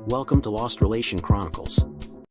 Welcome to Lost Relation Chronicles.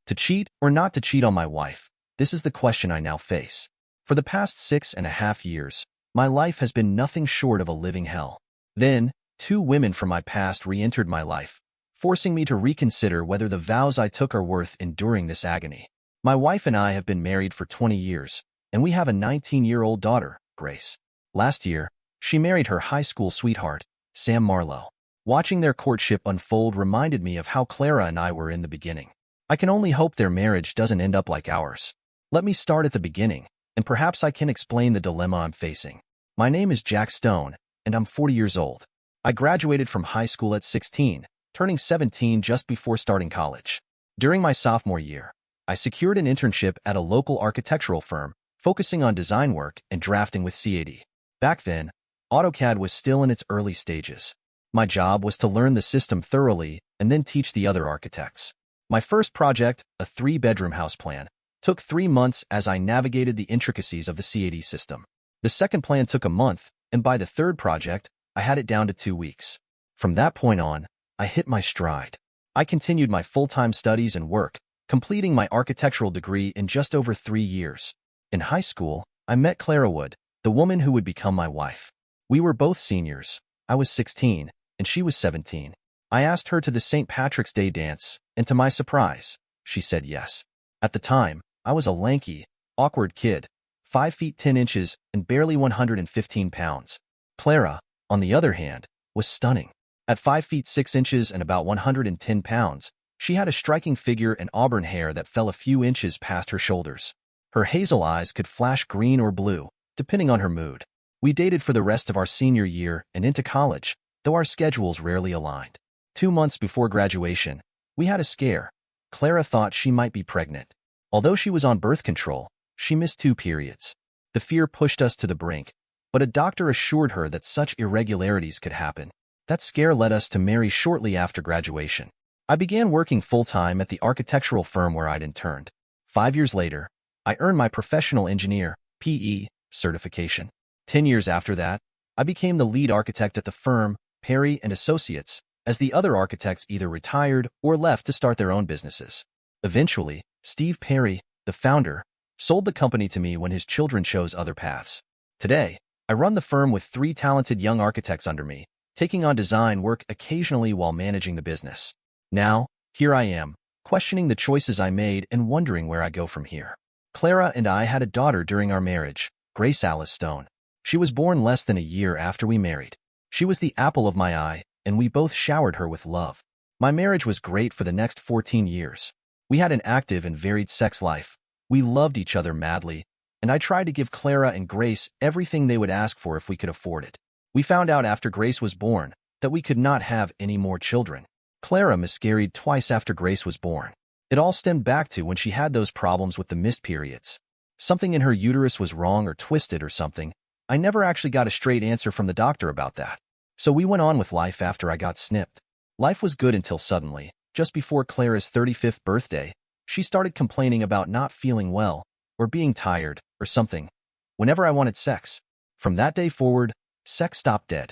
To cheat or not to cheat on my wife? This is the question I now face. For the past 6.5 years, my life has been nothing short of a living hell. Then, two women from my past re-entered my life, forcing me to reconsider whether the vows I took are worth enduring this agony. My wife and I have been married for 20 years, and we have a 19-year-old daughter, Grace. Last year, she married her high school sweetheart, Sam Marlowe. Watching their courtship unfold reminded me of how Clara and I were in the beginning. I can only hope their marriage doesn't end up like ours. Let me start at the beginning, and perhaps I can explain the dilemma I'm facing. My name is Jack Stone, and I'm 40 years old. I graduated from high school at 16, turning 17 just before starting college. During my sophomore year, I secured an internship at a local architectural firm, focusing on design work and drafting with CAD. Back then, AutoCAD was still in its early stages. My job was to learn the system thoroughly and then teach the other architects. My first project, a 3-bedroom house plan, took 3 months as I navigated the intricacies of the CAD system. The second plan took a month, and by the third project, I had it down to 2 weeks. From that point on, I hit my stride. I continued my full-time studies and work, completing my architectural degree in just over 3 years. In high school, I met Clara Wood, the woman who would become my wife. We were both seniors. I was 16. And she was 17. I asked her to the St. Patrick's Day dance, and to my surprise, she said yes. At the time, I was a lanky, awkward kid, 5 feet 10 inches and barely 115 pounds. Clara, on the other hand, was stunning. At 5 feet 6 inches and about 110 pounds, she had a striking figure and auburn hair that fell a few inches past her shoulders. Her hazel eyes could flash green or blue, depending on her mood. We dated for the rest of our senior year and into college, though our schedules rarely aligned. 2 months before graduation, we had a scare. Clara thought she might be pregnant. Although she was on birth control, she missed 2 periods. The fear pushed us to the brink, but a doctor assured her that such irregularities could happen. That scare led us to marry shortly after graduation. I began working full-time at the architectural firm where I'd interned. 5 years later, I earned my professional engineer, PE, certification. 10 years after that, I became the lead architect at the firm, Perry and Associates, as the other architects either retired or left to start their own businesses. Eventually, Steve Perry, the founder, sold the company to me when his children chose other paths. Today, I run the firm with 3 talented young architects under me, taking on design work occasionally while managing the business. Now, here I am, questioning the choices I made and wondering where I go from here. Clara and I had a daughter during our marriage, Grace Alice Stone. She was born less than a year after we married. She was the apple of my eye, and we both showered her with love. My marriage was great for the next 14 years. We had an active and varied sex life. We loved each other madly, and I tried to give Clara and Grace everything they would ask for if we could afford it. We found out after Grace was born that we could not have any more children. Clara miscarried twice after Grace was born. It all stemmed back to when she had those problems with the missed periods. Something in her uterus was wrong or twisted or something. I never actually got a straight answer from the doctor about that. So we went on with life after I got snipped. Life was good until suddenly, just before Clara's 35th birthday, she started complaining about not feeling well, or being tired, or something, whenever I wanted sex. From that day forward, sex stopped dead.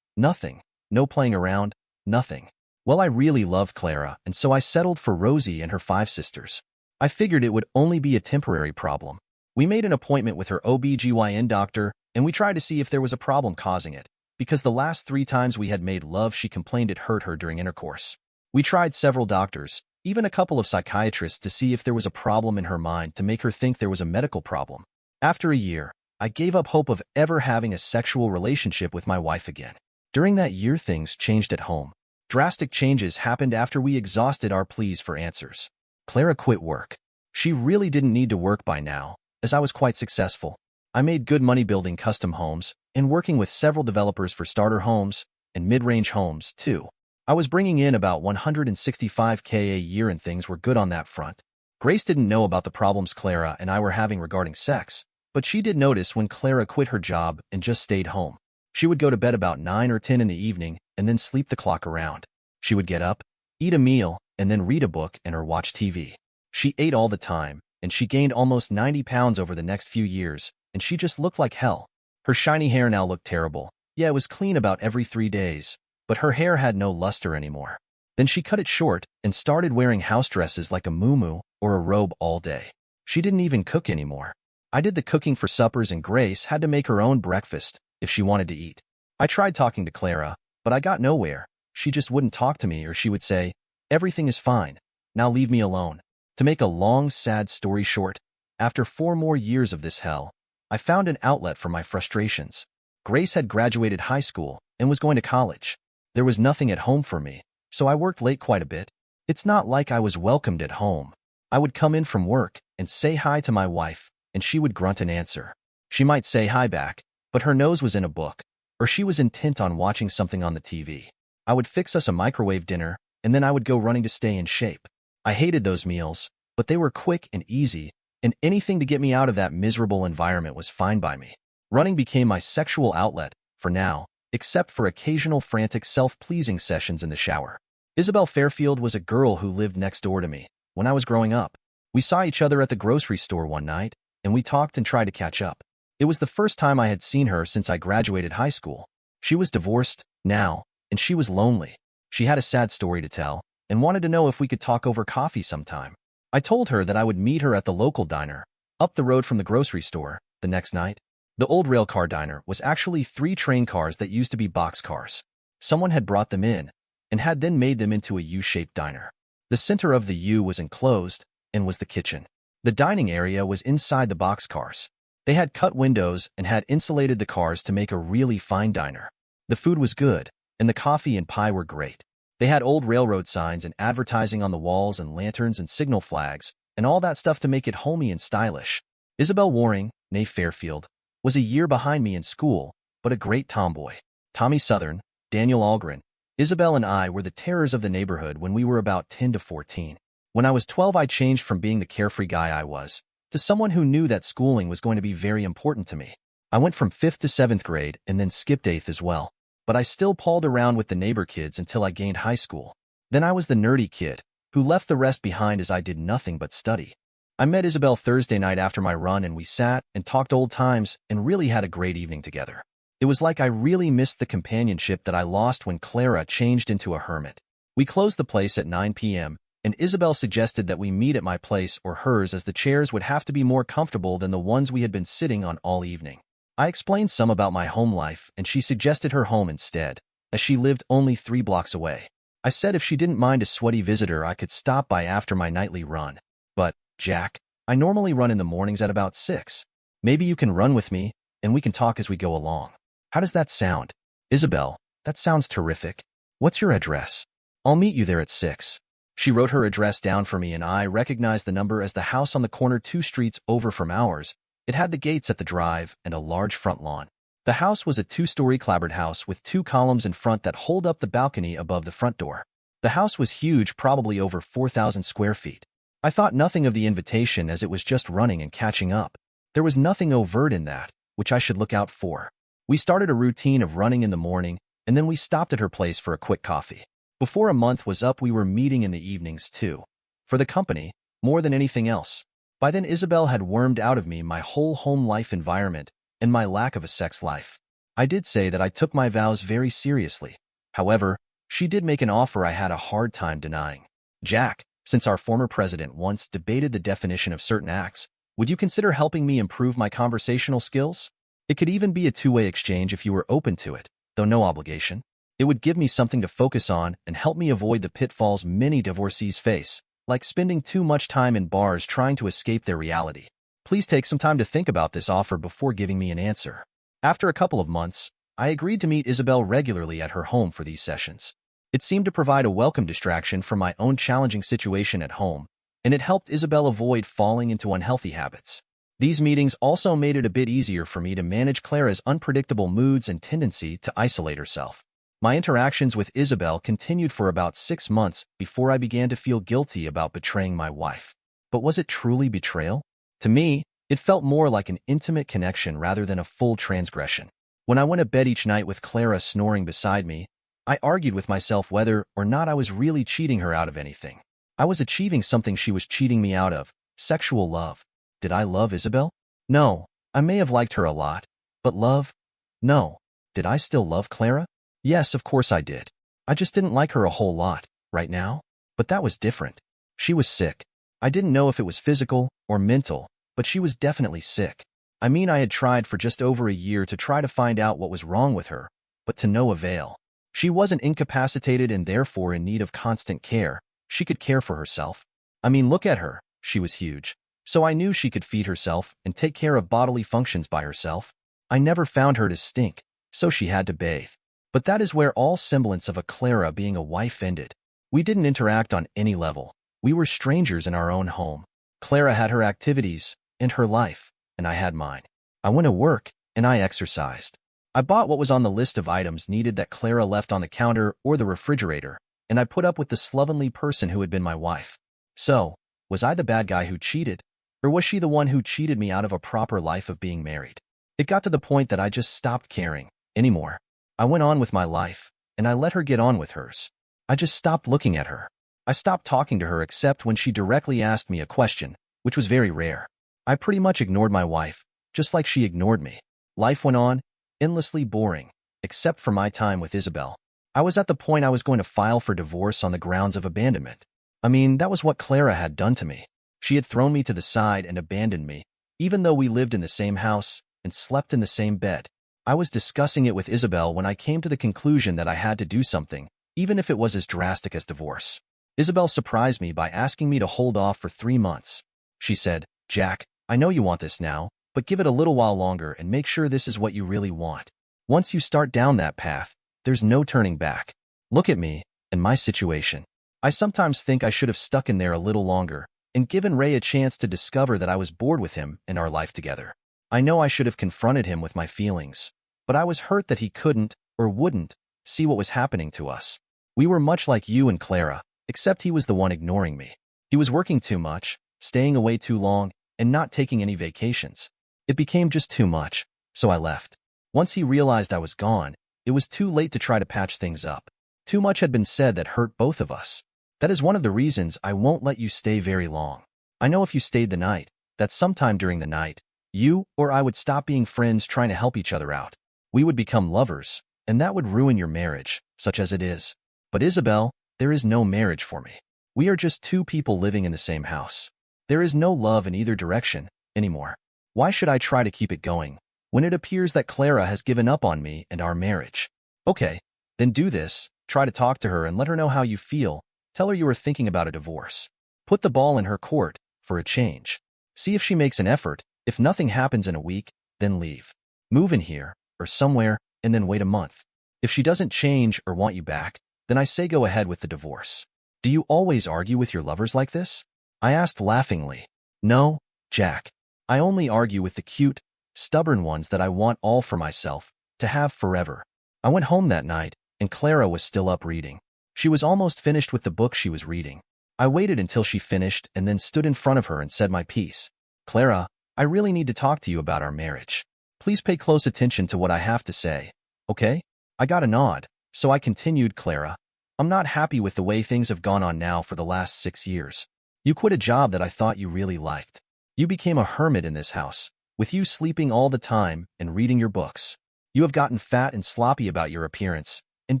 Nothing. No playing around. Nothing. Well, I really loved Clara, and so I settled for Rosie and her 5 sisters. I figured it would only be a temporary problem. We made an appointment with her OB/GYN doctor, and we tried to see if there was a problem causing it, because the last 3 times we had made love she complained it hurt her during intercourse. We tried several doctors, even a couple of psychiatrists, to see if there was a problem in her mind to make her think there was a medical problem. After a year, I gave up hope of ever having a sexual relationship with my wife again. During that year, things changed at home. Drastic changes happened after we exhausted our pleas for answers. Clara quit work. She really didn't need to work by now, as I was quite successful. I made good money building custom homes and working with several developers for starter homes and mid-range homes, too. I was bringing in about $165K a year and things were good on that front. Grace didn't know about the problems Clara and I were having regarding sex, but she did notice when Clara quit her job and just stayed home. She would go to bed about 9 or 10 in the evening and then sleep the clock around. She would get up, eat a meal, and then read a book and or watch TV. She ate all the time, and she gained almost 90 pounds over the next few years, and she just looked like hell. Her shiny hair now looked terrible. Yeah, it was clean about every 3 days, but her hair had no luster anymore. Then she cut it short and started wearing house dresses like a muumuu or a robe all day. She didn't even cook anymore. I did the cooking for suppers and Grace had to make her own breakfast if she wanted to eat. I tried talking to Clara, but I got nowhere. She just wouldn't talk to me, or she would say, "Everything is fine. Now leave me alone." To make a long, sad story short, after 4 more years of this hell, I found an outlet for my frustrations. Grace had graduated high school and was going to college. There was nothing at home for me, so I worked late quite a bit. It's not like I was welcomed at home. I would come in from work and say hi to my wife, and she would grunt an answer. She might say hi back, but her nose was in a book, or she was intent on watching something on the TV. I would fix us a microwave dinner, and then I would go running to stay in shape. I hated those meals, but they were quick and easy, and anything to get me out of that miserable environment was fine by me. Running became my sexual outlet, for now, except for occasional frantic self-pleasing sessions in the shower. Isabel Fairfield was a girl who lived next door to me. When I was growing up, we saw each other at the grocery store one night, and we talked and tried to catch up. It was the first time I had seen her since I graduated high school. She was divorced, now, and she was lonely. She had a sad story to tell, and wanted to know if we could talk over coffee sometime. I told her that I would meet her at the local diner, up the road from the grocery store, the next night. The old railcar diner was actually 3 train cars that used to be boxcars. Someone had brought them in, and had then made them into a U-shaped diner. The center of the U was enclosed, and was the kitchen. The dining area was inside the boxcars. They had cut windows and had insulated the cars to make a really fine diner. The food was good, and the coffee and pie were great. They had old railroad signs and advertising on the walls and lanterns and signal flags, and all that stuff to make it homey and stylish. Isabel Waring, née Fairfield, was a year behind me in school, but a great tomboy. Tommy Southern, Daniel Algren, Isabel and I were the terrors of the neighborhood when we were about 10 to 14. When I was 12, I changed from being the carefree guy I was to someone who knew that schooling was going to be very important to me. I went from 5th to 7th grade and then skipped 8th as well. But I still palled around with the neighbor kids until I gained high school. Then I was the nerdy kid, who left the rest behind as I did nothing but study. I met Isabel Thursday night after my run, and we sat and talked old times and really had a great evening together. It was like I really missed the companionship that I lost when Clara changed into a hermit. We closed the place at 9 p.m., and Isabel suggested that we meet at my place or hers, as the chairs would have to be more comfortable than the ones we had been sitting on all evening. I explained some about my home life, and she suggested her home instead, as she lived only 3 blocks away. I said if she didn't mind a sweaty visitor, I could stop by after my nightly run. But, Jack, I normally run in the mornings at about 6. Maybe you can run with me, and we can talk as we go along. How does that sound? Isabel, that sounds terrific. What's your address? I'll meet you there at 6. She wrote her address down for me, and I recognized the number as the house on the corner 2 streets over from ours. It had the gates at the drive and a large front lawn. The house was a 2-story clapboard house with 2 columns in front that hold up the balcony above the front door. The house was huge, probably over 4,000 square feet. I thought nothing of the invitation, as it was just running and catching up. There was nothing overt in that, which I should look out for. We started a routine of running in the morning, and then we stopped at her place for a quick coffee. Before a month was up, we were meeting in the evenings too. For the company, more than anything else. By then, Isabel had wormed out of me my whole home life environment and my lack of a sex life. I did say that I took my vows very seriously. However, she did make an offer I had a hard time denying. Jack, since our former president once debated the definition of certain acts, would you consider helping me improve my conversational skills? It could even be a 2-way exchange if you were open to it, though no obligation. It would give me something to focus on and help me avoid the pitfalls many divorcees face, like spending too much time in bars trying to escape their reality. Please take some time to think about this offer before giving me an answer. After a couple of months, I agreed to meet Isabel regularly at her home for these sessions. It seemed to provide a welcome distraction from my own challenging situation at home, and it helped Isabel avoid falling into unhealthy habits. These meetings also made it a bit easier for me to manage Clara's unpredictable moods and tendency to isolate herself. My interactions with Isabel continued for about 6 months before I began to feel guilty about betraying my wife. But was it truly betrayal? To me, it felt more like an intimate connection rather than a full transgression. When I went to bed each night with Clara snoring beside me, I argued with myself whether or not I was really cheating her out of anything. I was achieving something she was cheating me out of: sexual love. Did I love Isabel? No. I may have liked her a lot, but love? No. Did I still love Clara? Yes, of course I did. I just didn't like her a whole lot, right now? But that was different. She was sick. I didn't know if it was physical or mental, but she was definitely sick. I mean, I had tried for just over a year to try to find out what was wrong with her, but to no avail. She wasn't incapacitated and therefore in need of constant care. She could care for herself. I mean, look at her. She was huge. So I knew she could feed herself and take care of bodily functions by herself. I never found her to stink, so she had to bathe. But that is where all semblance of a Clara being a wife ended. We didn't interact on any level. We were strangers in our own home. Clara had her activities and her life, and I had mine. I went to work, and I exercised. I bought what was on the list of items needed that Clara left on the counter or the refrigerator, and I put up with the slovenly person who had been my wife. So, was I the bad guy who cheated? Or was she the one who cheated me out of a proper life of being married? It got to the point that I just stopped caring anymore. I went on with my life, and I let her get on with hers. I just stopped looking at her. I stopped talking to her except when she directly asked me a question, which was very rare. I pretty much ignored my wife, just like she ignored me. Life went on, endlessly boring, except for my time with Isabel. I was at the point I was going to file for divorce on the grounds of abandonment. I mean, that was what Clara had done to me. She had thrown me to the side and abandoned me, even though we lived in the same house and slept in the same bed. I was discussing it with Isabel when I came to the conclusion that I had to do something, even if it was as drastic as divorce. Isabel surprised me by asking me to hold off for 3 months. She said, "Jack, I know you want this now, but give it a little while longer and make sure this is what you really want. Once you start down that path, there's no turning back." Look at me and my situation. I sometimes think I should have stuck in there a little longer and given Ray a chance to discover that I was bored with him and our life together. I know I should have confronted him with my feelings, but I was hurt that he couldn't or wouldn't see what was happening to us. We were much like you and Clara, except he was the one ignoring me. He was working too much, staying away too long, and not taking any vacations. It became just too much, so I left. Once he realized I was gone, it was too late to try to patch things up. Too much had been said that hurt both of us. That is one of the reasons I won't let you stay very long. I know if you stayed the night, that sometime during the night, you or I would stop being friends trying to help each other out. We would become lovers, and that would ruin your marriage, such as it is. But Isabel, there is no marriage for me. We are just two people living in the same house. There is no love in either direction anymore. Why should I try to keep it going when it appears that Clara has given up on me and our marriage? Okay, then do this. Try to talk to her and let her know how you feel. Tell her you are thinking about a divorce. Put the ball in her court for a change. See if she makes an effort. If nothing happens in a week, then leave. Move in here or somewhere and then wait a month. If she doesn't change or want you back, then I say go ahead with the divorce. Do you always argue with your lovers like this? I asked laughingly. No, Jack. I only argue with the cute, stubborn ones that I want all for myself, to have forever. I went home that night, and Clara was still up reading. She was almost finished with the book she was reading. I waited until she finished and then stood in front of her and said my piece. "Clara, I really need to talk to you about our marriage. Please pay close attention to what I have to say, okay?" I got a nod, so I continued, "Clara, I'm not happy with the way things have gone on now for the last 6 years. You quit a job that I thought you really liked. You became a hermit in this house, with you sleeping all the time and reading your books. You have gotten fat and sloppy about your appearance, and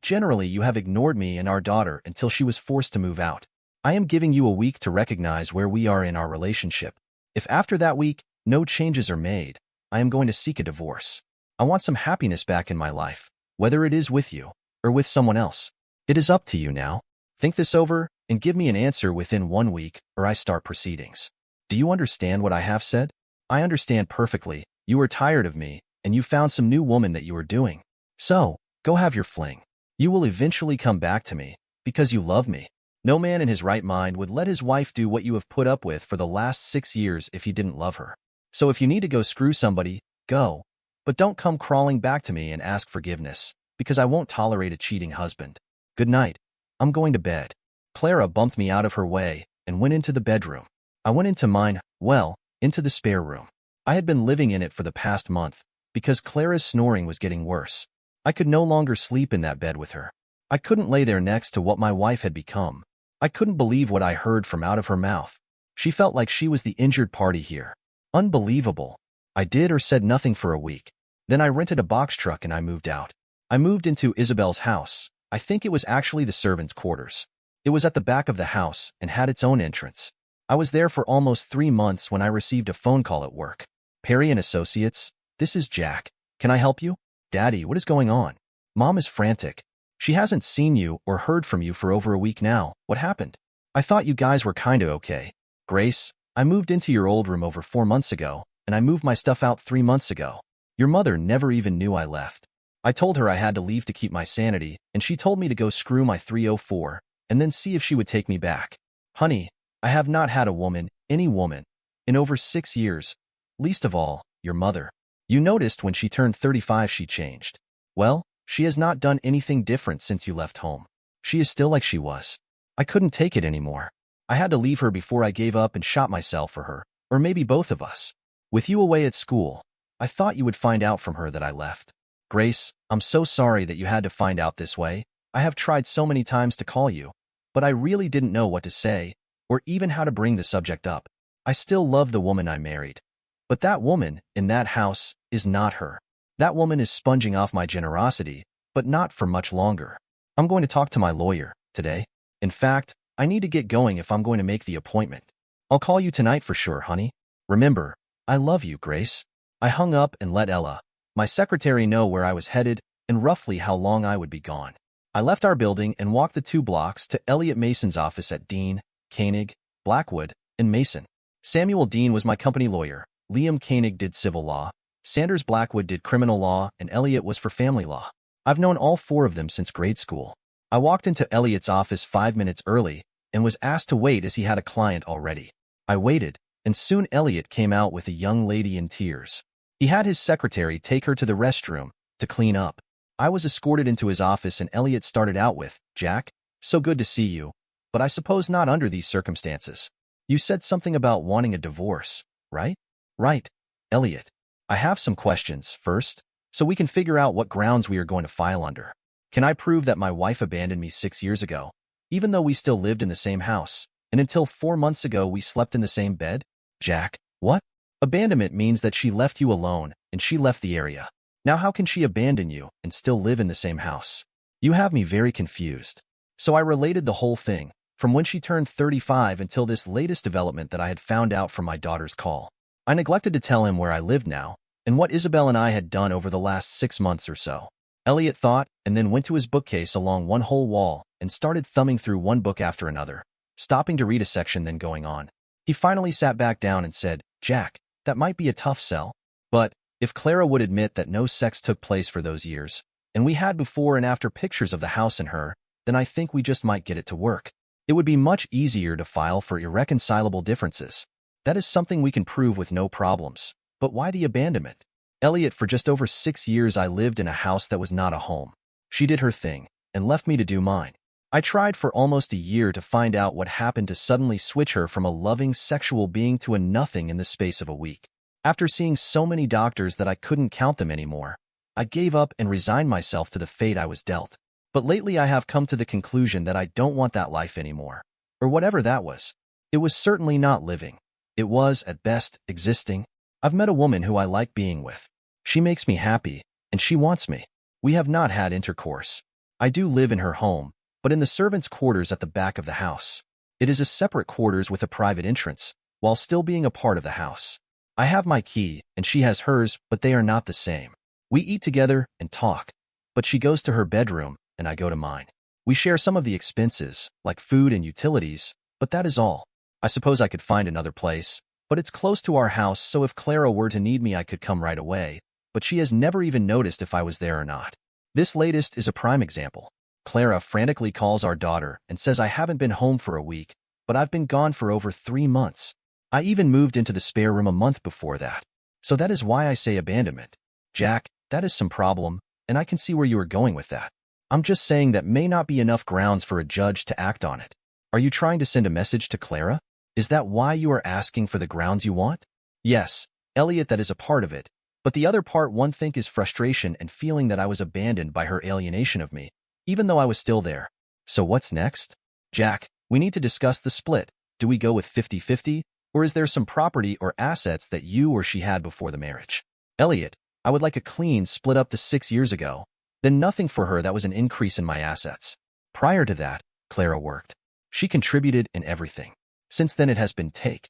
generally you have ignored me and our daughter until she was forced to move out. I am giving you a week to recognize where we are in our relationship. If after that week, no changes are made, I am going to seek a divorce. I want some happiness back in my life, whether it is with you or with someone else. It is up to you now. Think this over and give me an answer within 1 week or I start proceedings. Do you understand what I have said?" "I understand perfectly. You are tired of me, and you found some new woman that you are doing. So, go have your fling. You will eventually come back to me, because you love me. No man in his right mind would let his wife do what you have put up with for the last 6 years if he didn't love her. So if you need to go screw somebody, go. But don't come crawling back to me and ask forgiveness, because I won't tolerate a cheating husband. Good night. I'm going to bed." Clara bumped me out of her way and went into the bedroom. I went into mine, well, into the spare room. I had been living in it for the past month, because Clara's snoring was getting worse. I could no longer sleep in that bed with her. I couldn't lay there next to what my wife had become. I couldn't believe what I heard from out of her mouth. She felt like she was the injured party here. Unbelievable. I did or said nothing for a week. Then I rented a box truck and I moved out. I moved into Isabel's house. I think it was actually the servants' quarters. It was at the back of the house and had its own entrance. I was there for almost 3 months when I received a phone call at work. Perry and Associates, this is Jack. Can I help you? Daddy, what is going on? Mom is frantic. She hasn't seen you or heard from you for over a week now. What happened? I thought you guys were kinda okay. Grace, I moved into your old room over 4 months ago, and I moved my stuff out 3 months ago. Your mother never even knew I left. I told her I had to leave to keep my sanity, and she told me to go screw my 304, and then see if she would take me back. Honey, I have not had a woman, any woman, in over 6 years. Least of all, your mother. You noticed when she turned 35 she changed. Well, she has not done anything different since you left home. She is still like she was. I couldn't take it anymore. I had to leave her before I gave up and shot myself for her, or maybe both of us. With you away at school, I thought you would find out from her that I left. Grace, I'm so sorry that you had to find out this way. I have tried so many times to call you, but I really didn't know what to say, or even how to bring the subject up. I still love the woman I married. But that woman, in that house, is not her. That woman is sponging off my generosity, but not for much longer. I'm going to talk to my lawyer today. In fact, I need to get going if I'm going to make the appointment. I'll call you tonight for sure, honey. Remember, I love you, Grace. I hung up and let Ella, my secretary, know where I was headed and roughly how long I would be gone. I left our building and walked the 2 blocks to Elliot Mason's office at Dean, Koenig, Blackwood, and Mason. Samuel Dean was my company lawyer. Liam Koenig did civil law. Sanders Blackwood did criminal law, and Elliot was for family law. I've known all 4 of them since grade school. I walked into Elliot's office 5 minutes early and was asked to wait as he had a client already. I waited, and soon Elliot came out with a young lady in tears. He had his secretary take her to the restroom to clean up. I was escorted into his office and Elliot started out with, "Jack, so good to see you, but I suppose not under these circumstances. You said something about wanting a divorce, right?" "Right, Elliot. I have some questions first, so we can figure out what grounds we are going to file under. Can I prove that my wife abandoned me 6 years ago, even though we still lived in the same house, and until 4 months ago we slept in the same bed?" "Jack, what?" "Abandonment means that she left you alone, and she left the area. Now how can she abandon you and still live in the same house? You have me very confused." So I related the whole thing, from when she turned 35 until this latest development that I had found out from my daughter's call. I neglected to tell him where I lived now, and what Isabel and I had done over the last 6 months or so. Elliot thought, and then went to his bookcase along one whole wall and started thumbing through one book after another, stopping to read a section then going on. He finally sat back down and said, "Jack, that might be a tough sell. But if Clara would admit that no sex took place for those years, and we had before and after pictures of the house and her, then I think we just might get it to work. It would be much easier to file for irreconcilable differences. That is something we can prove with no problems. But why the abandonment? Elliot, for just over 6 years I lived in a house that was not a home. She did her thing, and left me to do mine. I tried for almost a year to find out what happened to suddenly switch her from a loving sexual being to a nothing in the space of a week. After seeing so many doctors that I couldn't count them anymore, I gave up and resigned myself to the fate I was dealt. But lately I have come to the conclusion that I don't want that life anymore. Or whatever that was. It was certainly not living. It was, at best, existing. I've met a woman who I like being with. She makes me happy, and she wants me. We have not had intercourse. I do live in her home, but in the servants' quarters at the back of the house. It is a separate quarters with a private entrance, while still being a part of the house. I have my key, and she has hers, but they are not the same. We eat together and talk, but she goes to her bedroom, and I go to mine. We share some of the expenses, like food and utilities, but that is all. I suppose I could find another place, but it's close to our house, so if Clara were to need me I could come right away, but she has never even noticed if I was there or not. This latest is a prime example. Clara frantically calls our daughter and says I haven't been home for a week, but I've been gone for over 3 months. I even moved into the spare room a month before that. So that is why I say abandonment. Jack, that is some problem, and I can see where you are going with that. I'm just saying that may not be enough grounds for a judge to act on it. Are you trying to send a message to Clara? Is that why you are asking for the grounds you want? Yes, Elliot, that is a part of it. But the other part one think is frustration and feeling that I was abandoned by her alienation of me, even though I was still there. So what's next? Jack, we need to discuss the split. Do we go with 50-50, or is there some property or assets that you or she had before the marriage? Elliot, I would like a clean split up to 6 years ago. Then nothing for her, that was an increase in my assets. Prior to that, Clara worked. She contributed in everything. Since then it has been take,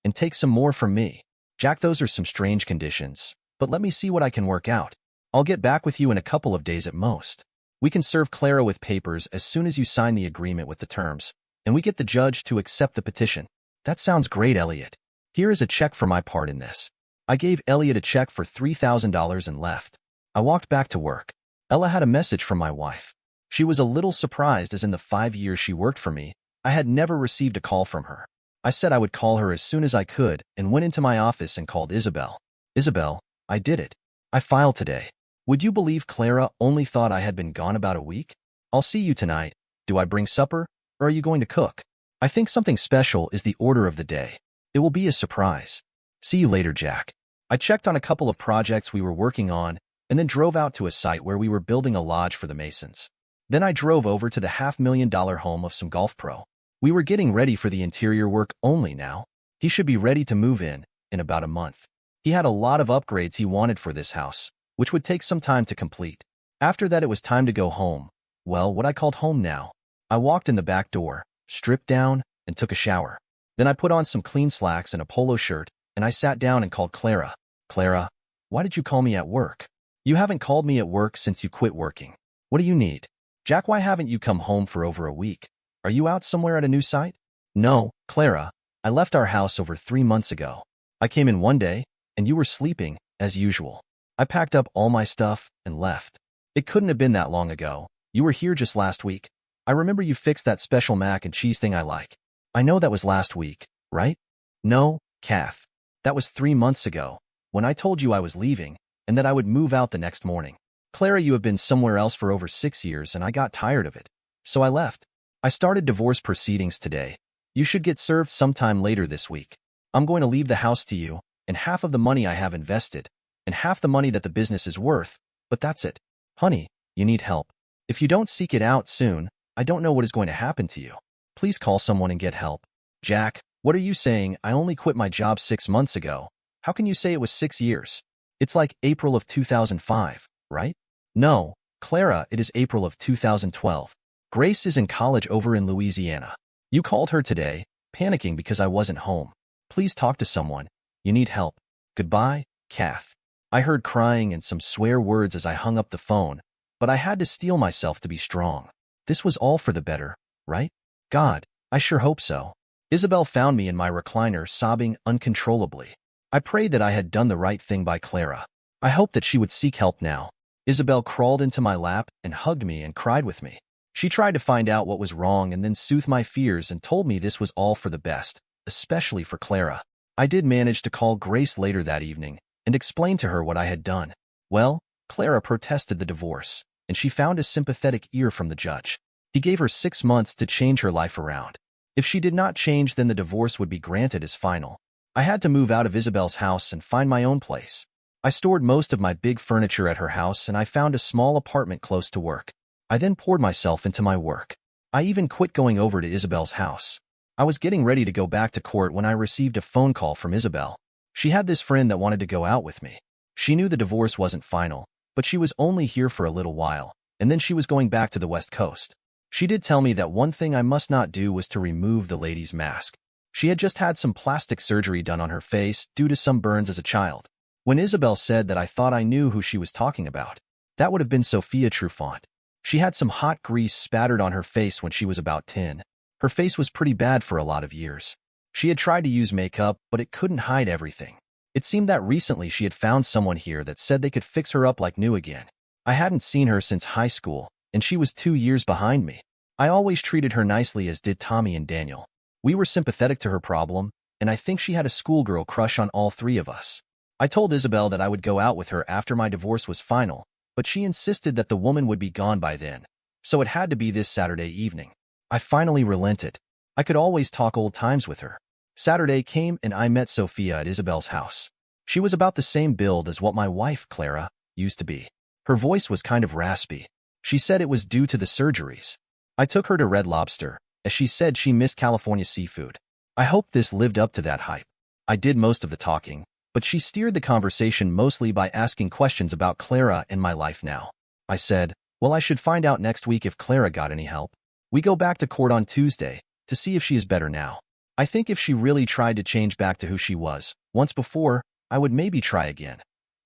and take some more from me. Jack, those are some strange conditions, but let me see what I can work out. I'll get back with you in a couple of days at most. We can serve Clara with papers as soon as you sign the agreement with the terms, and we get the judge to accept the petition. That sounds great, Elliot. Here is a check for my part in this. I gave Elliot a check for $3,000 and left. I walked back to work. Ella had a message from my wife. She was a little surprised, as in the 5 years she worked for me, I had never received a call from her. I said I would call her as soon as I could and went into my office and called Isabel. Isabel, I did it. I filed today. Would you believe Clara only thought I had been gone about a week? I'll see you tonight. Do I bring supper, or are you going to cook? I think something special is the order of the day. It will be a surprise. See you later, Jack. I checked on a couple of projects we were working on and then drove out to a site where we were building a lodge for the Masons. Then I drove over to the $500,000 home of some golf pro. We were getting ready for the interior work only now. He should be ready to move in about a month. He had a lot of upgrades he wanted for this house, which would take some time to complete. After that, it was time to go home. Well, what I called home now. I walked in the back door, stripped down, and took a shower. Then I put on some clean slacks and a polo shirt, and I sat down and called Clara. Clara, why did you call me at work? You haven't called me at work since you quit working. What do you need? Jack, why haven't you come home for over a week? Are you out somewhere at a new site? No, Clara. I left our house over 3 months ago. I came in one day, and you were sleeping, as usual. I packed up all my stuff and left. It couldn't have been that long ago. You were here just last week. I remember you fixed that special mac and cheese thing I like. I know that was last week, right? No, Kath. That was 3 months ago, when I told you I was leaving, and that I would move out the next morning. Clara, you have been somewhere else for over 6 years, and I got tired of it. So I left. I started divorce proceedings today. You should get served sometime later this week. I'm going to leave the house to you, and half of the money I have invested, and half the money that the business is worth, but that's it. Honey, you need help. If you don't seek it out soon, I don't know what is going to happen to you. Please call someone and get help. Jack, what are you saying? I only quit my job 6 months ago. How can you say it was 6 years? It's like April of 2005, right? No, Clara, it is April of 2012. Grace is in college over in Louisiana. You called her today, panicking because I wasn't home. Please talk to someone. You need help. Goodbye, Kath. I heard crying and some swear words as I hung up the phone, but I had to steel myself to be strong. This was all for the better, right? God, I sure hope so. Isabel found me in my recliner, sobbing uncontrollably. I prayed that I had done the right thing by Clara. I hoped that she would seek help now. Isabel crawled into my lap and hugged me and cried with me. She tried to find out what was wrong and then soothe my fears and told me this was all for the best, especially for Clara. I did manage to call Grace later that evening and explain to her what I had done. Well, Clara protested the divorce, and she found a sympathetic ear from the judge. He gave her 6 months to change her life around. If she did not change, then the divorce would be granted as final. I had to move out of Isabel's house and find my own place. I stored most of my big furniture at her house, and I found a small apartment close to work. I then poured myself into my work. I even quit going over to Isabel's house. I was getting ready to go back to court when I received a phone call from Isabel. She had this friend that wanted to go out with me. She knew the divorce wasn't final, but she was only here for a little while, and then she was going back to the West Coast. She did tell me that one thing I must not do was to remove the lady's mask. She had just had some plastic surgery done on her face due to some burns as a child. When Isabel said that, I thought I knew who she was talking about. That would have been Sophia Trufant. She had some hot grease spattered on her face when she was about 10. Her face was pretty bad for a lot of years. She had tried to use makeup, but it couldn't hide everything. It seemed that recently she had found someone here that said they could fix her up like new again. I hadn't seen her since high school, and she was 2 years behind me. I always treated her nicely, as did Tommy and Daniel. We were sympathetic to her problem, and I think she had a schoolgirl crush on all 3 of us. I told Isabel that I would go out with her after my divorce was final, but she insisted that the woman would be gone by then, so it had to be this Saturday evening. I finally relented. I could always talk old times with her. Saturday came and I met Sophia at Isabel's house. She was about the same build as what my wife, Clara, used to be. Her voice was kind of raspy. She said it was due to the surgeries. I took her to Red Lobster, as she said she missed California seafood. I hoped this lived up to that hype. I did most of the talking, but she steered the conversation mostly by asking questions about Clara and my life now. I said, well, I should find out next week if Clara got any help. We go back to court on Tuesday to see if she is better now. I think if she really tried to change back to who she was once before, I would maybe try again.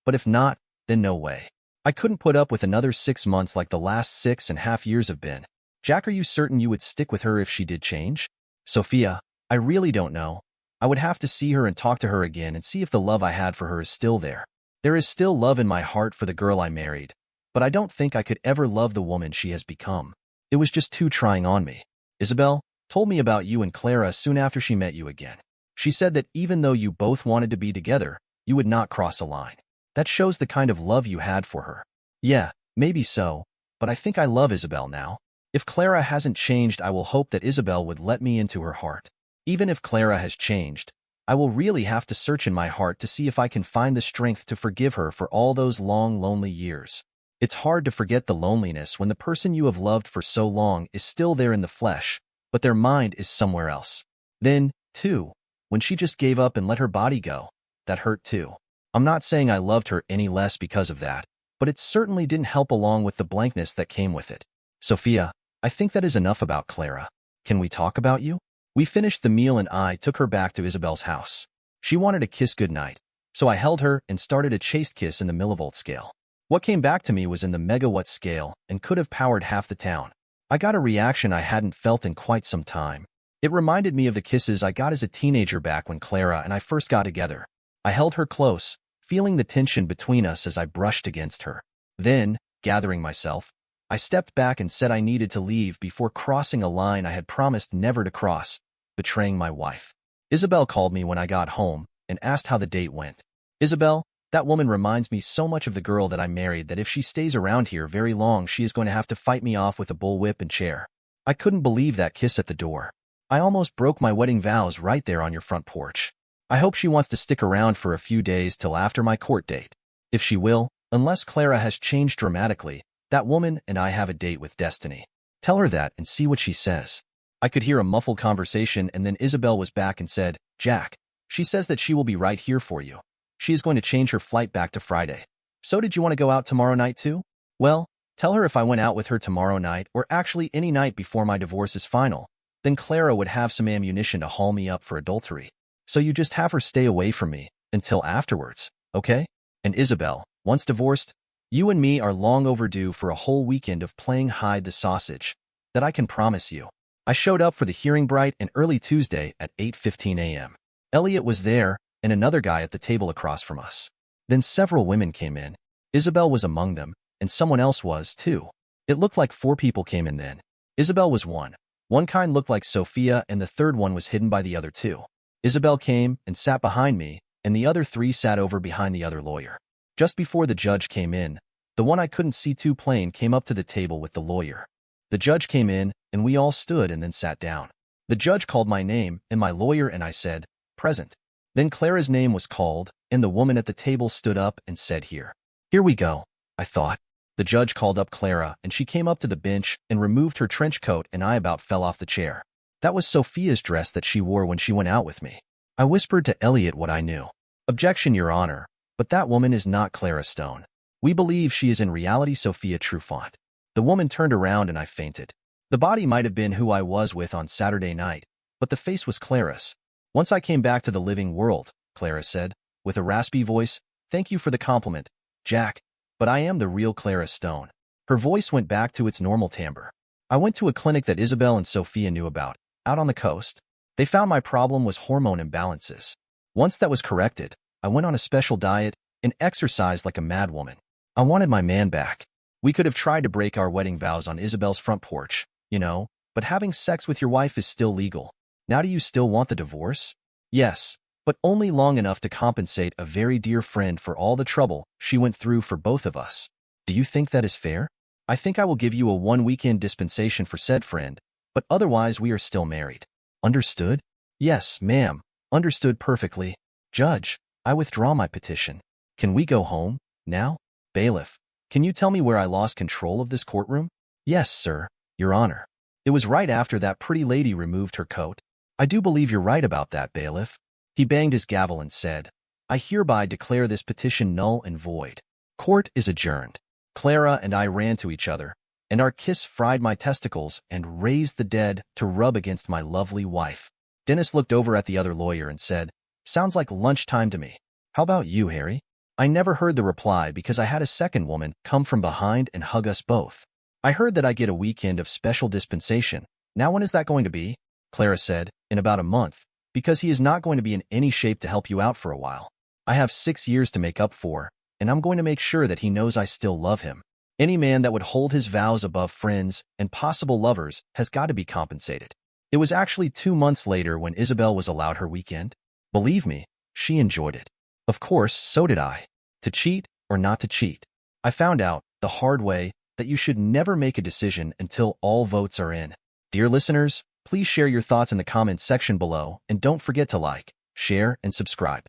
But if not, then no way. I couldn't put up with another 6 months like the last 6.5 years have been. Jack, are you certain you would stick with her if she did change? Sophia, I really don't know. I would have to see her and talk to her again and see if the love I had for her is still there. There is still love in my heart for the girl I married, but I don't think I could ever love the woman she has become. It was just too trying on me. Isabel told me about you and Clara soon after she met you again. She said that even though you both wanted to be together, you would not cross a line. That shows the kind of love you had for her. Yeah, maybe so, but I think I love Isabel now. If Clara hasn't changed, I will hope that Isabel would let me into her heart. Even if Clara has changed, I will really have to search in my heart to see if I can find the strength to forgive her for all those long, lonely years. It's hard to forget the loneliness when the person you have loved for so long is still there in the flesh, but their mind is somewhere else. Then, too, when she just gave up and let her body go, that hurt too. I'm not saying I loved her any less because of that, but it certainly didn't help along with the blankness that came with it. Sophia, I think that is enough about Clara. Can we talk about you? We finished the meal and I took her back to Isabel's house. She wanted a kiss goodnight, so I held her and started a chaste kiss in the millivolt scale. What came back to me was in the megawatt scale and could have powered half the town. I got a reaction I hadn't felt in quite some time. It reminded me of the kisses I got as a teenager back when Clara and I first got together. I held her close, feeling the tension between us as I brushed against her. Then, gathering myself, I stepped back and said I needed to leave before crossing a line I had promised never to cross, betraying my wife. Isabel called me when I got home and asked how the date went. Isabel, that woman reminds me so much of the girl that I married that if she stays around here very long, she is going to have to fight me off with a bullwhip and chair. I couldn't believe that kiss at the door. I almost broke my wedding vows right there on your front porch. I hope she wants to stick around for a few days till after my court date. If she will, unless Clara has changed dramatically, that woman and I have a date with destiny. Tell her that and see what she says. I could hear a muffled conversation and then Isabel was back and said, Jack, she says that she will be right here for you. She is going to change her flight back to Friday. So did you want to go out tomorrow night too? Well, tell her if I went out with her tomorrow night or actually any night before my divorce is final, then Clara would have some ammunition to haul me up for adultery. So you just have her stay away from me until afterwards, okay? And Isabel, once divorced, you and me are long overdue for a whole weekend of playing hide the sausage. That I can promise you. I showed up for the hearing bright and early Tuesday at 8:15 a.m. Elliot was there and another guy at the table across from us. Then several women came in. Isabel was among them, and someone else was too. It looked like 4 people came in then. Isabel was one. One kind looked like Sophia and the third one was hidden by the other 2. Isabel came and sat behind me, and the other 3 sat over behind the other lawyer. Just before the judge came in, the one I couldn't see too plain came up to the table with the lawyer. The judge came in, and we all stood and then sat down. The judge called my name and my lawyer and I said, present. Then Clara's name was called, and the woman at the table stood up and said, here. Here we go, I thought. The judge called up Clara, and she came up to the bench and removed her trench coat, and I about fell off the chair. That was Sophia's dress that she wore when she went out with me. I whispered to Elliot what I knew. Objection, Your Honor, but that woman is not Clara Stone. We believe she is in reality Sophia Trufant. The woman turned around and I fainted. The body might have been who I was with on Saturday night, but the face was Clara's. Once I came back to the living world, Clara said, with a raspy voice, thank you for the compliment, Jack, but I am the real Clara Stone. Her voice went back to its normal timbre. I went to a clinic that Isabel and Sophia knew about, out on the coast. They found my problem was hormone imbalances. Once that was corrected, I went on a special diet and exercised like a madwoman. I wanted my man back. We could have tried to break our wedding vows on Isabel's front porch, you know, but having sex with your wife is still legal. Now do you still want the divorce? Yes, but only long enough to compensate a very dear friend for all the trouble she went through for both of us. Do you think that is fair? I think I will give you a 1-weekend dispensation for said friend, but otherwise we are still married. Understood? Yes, ma'am. Understood perfectly. Judge, I withdraw my petition. Can we go home, now? Bailiff, can you tell me where I lost control of this courtroom? Yes, sir, Your Honor. It was right after that pretty lady removed her coat. I do believe you're right about that, bailiff. He banged his gavel and said, I hereby declare this petition null and void. Court is adjourned. Clara and I ran to each other, and our kiss fried my testicles and raised the dead to rub against my lovely wife. Dennis looked over at the other lawyer and said, "Sounds like lunchtime to me. How about you, Harry?" I never heard the reply because I had a second woman come from behind and hug us both. "I heard that I get a weekend of special dispensation. Now when is that going to be?" Clara said, "In about a month, because he is not going to be in any shape to help you out for a while. I have 6 years to make up for, and I'm going to make sure that he knows I still love him. Any man that would hold his vows above friends and possible lovers has got to be compensated." It was actually 2 months later when Isabel was allowed her weekend. Believe me, she enjoyed it. Of course, so did I. To cheat or not to cheat? I found out, the hard way, that you should never make a decision until all votes are in. Dear listeners, please share your thoughts in the comments section below and don't forget to like, share, and subscribe.